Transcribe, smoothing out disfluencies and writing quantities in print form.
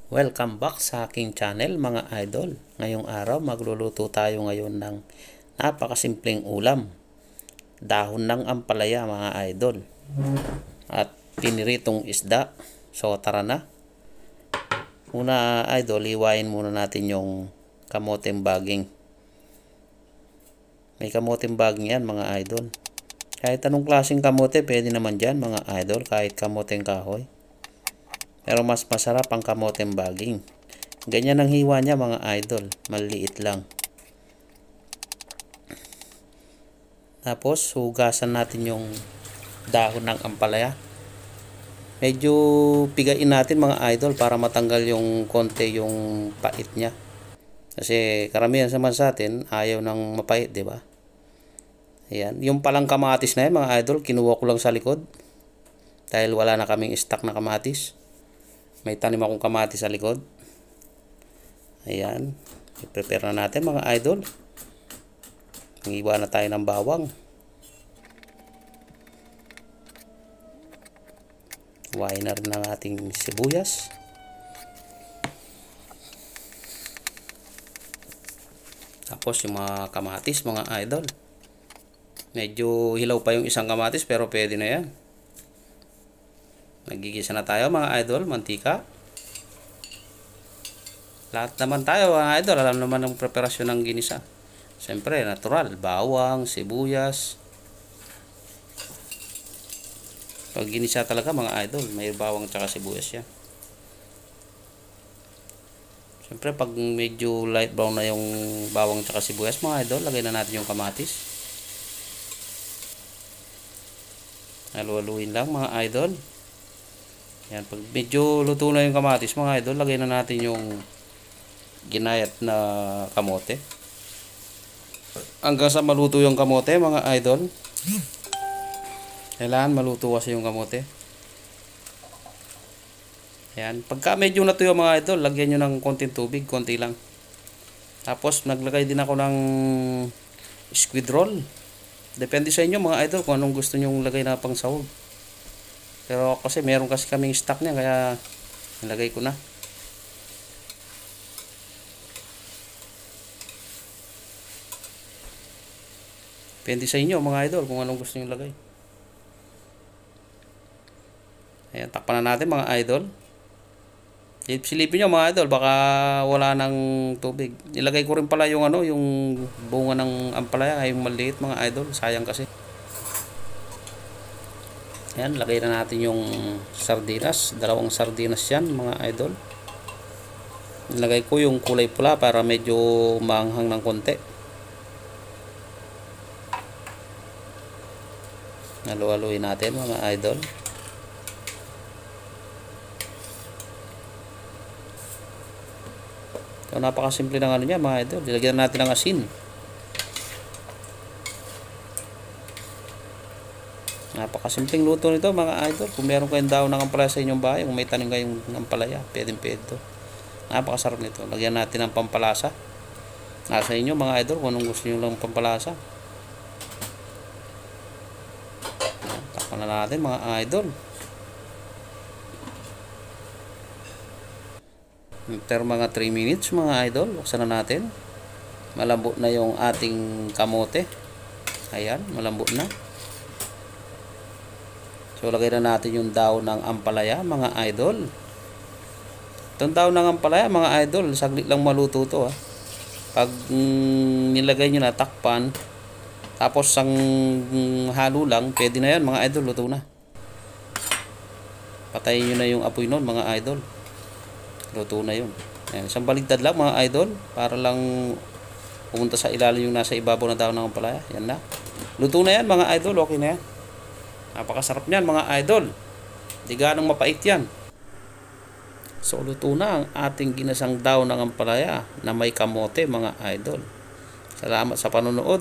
Welcome back sa aking channel mga idol. Ngayong araw magluluto tayo ngayon ng napakasimpleng ulam. Dahon ng ampalaya mga idol. At piniritong isda. So tara na. Una idol, iwain muna natin yung kamoteng baging. May kamoteng baging yan mga idol. Kahit anong klaseng kamote pwede naman dyan mga idol. Kahit kamoteng kahoy. Pero mas masarap ang kamoteng baging. Ganyan ang hiwa niya mga idol. Maliit lang. Tapos hugasan natin yung dahon ng ampalaya. Medyo pigain natin mga idol para matanggal yung konti yung pait niya. Kasi karamihan sa atin ayaw ng mapait, di ba? Ayan. Yung palang kamatis na yan mga idol, kinuha ko lang sa likod. Dahil wala na kaming stock na kamatis. May tanim akong kamatis sa likod. Ayan. I-prepare na natin mga idol. Mangiwa na tayo ng bawang. Huwain na rin ang ating sibuyas. Tapos yung mga kamatis mga idol. Medyo hilaw pa yung isang kamatis pero pwede na yan. Nagigisa na tayo mga idol, mantika. Lahat naman tayo mga idol, alam naman ang preparasyon ng ginisa. Siyempre, natural, bawang, sibuyas. Pag ginisa talaga mga idol, may bawang tsaka sibuyas yan. Siyempre, pag medyo light brown na yung bawang tsaka sibuyas mga idol, lagay na natin yung kamatis. Halu-haluin lang mga idol. Yan, pag medyo luto na yung kamatis mga idol, lagay na natin yung ginayat na kamote. Hanggang sa maluto yung kamote mga idol. Kailangan maluto kasi yung kamote. Yan, pagka medyo natuyo mga idol, lagyan nyo ng konting tubig, konti lang. Tapos naglagay din ako ng squid roll. Depende sa inyo mga idol kung anong gusto nyo lagay na pang sahog. Pero kasi meron kasi kaming stock niya kaya nilagay ko na. Depende sa inyo mga idol kung anong gusto niyo lagay. Ayan, takpan na natin mga idol. Silipin nyo mga idol, baka wala ng tubig. Ilagay ko rin pala yung yung bunga ng ampalaya, yung maliit mga idol, sayang kasi. Ayan, lagay na natin yung sardinas. Dalawang sardinas yan mga idol. Nilagay ko yung kulay pula para medyo maanghang ng konti. Halu-haluin natin mga idol. So, napakasimple ng niya mga idol. Dilagyan natin ng asin. Napakasimpleng luto nito mga idol. Kung meron kayong daon ng ampalaya sa inyong bahay, kung may tanim kayong ampalaya, pwede ito. Napakasarap nito. Lagyan natin ng pampalasa. Nasa inyo mga idol kung anong gusto nyo lang pampalasa. Takpan na natin mga idol. After mga 3 minutes mga idol, buksan na natin. Malambot na yung ating kamote. Ayan, malambot na. So lagay na natin yung daon ng ampalaya mga idol. Itong daon ng ampalaya mga idol, saglit lang maluto to. Pag nilagay nyo na, takpan, tapos ang halo lang, pwede na yan mga idol, luto na. Patayin nyo na yung apoy nun mga idol. Luto na yun. Ayan, isang baligtad lang mga idol, para lang pumunta sa ilalim yung nasa ibabaw na daon ng ampalaya. Yan na. Luto na yan mga idol, okay na yan. Napakasarap niyan mga idol. Di ganong mapait yan. So luto na ang ating ginasang daon ng ampalaya na may kamote mga idol. Salamat sa panonood.